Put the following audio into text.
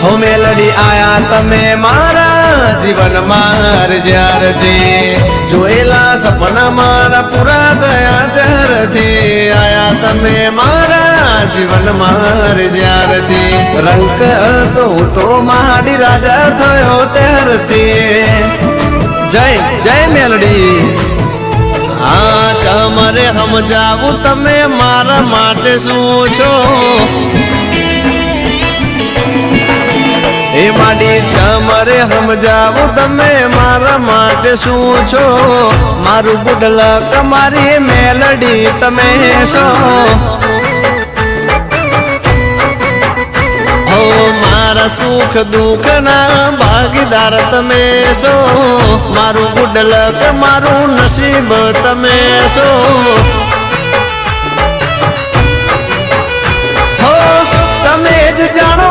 हो मेलडी आया तमे मारा जीवन मार ज्यारथी जोएला सपना मारा पूरा दया त्यारथी आया तमे मारा जीवन मार ज्यारथी रंग तो माडी राजा थयो त्यारथी जय जय मेलडी हाँ तमरे हम जावू तमे मारा माटे शू छो ए माडी तमरे हम जावू तमे मारा माटे शू छो मारू गुडलक मारी मेलडी तमे शो हो मारा सुख दुख ना भागीदार तमे शो मारू गुडलक मारू नसीब तमे शो हो तमे ज जानो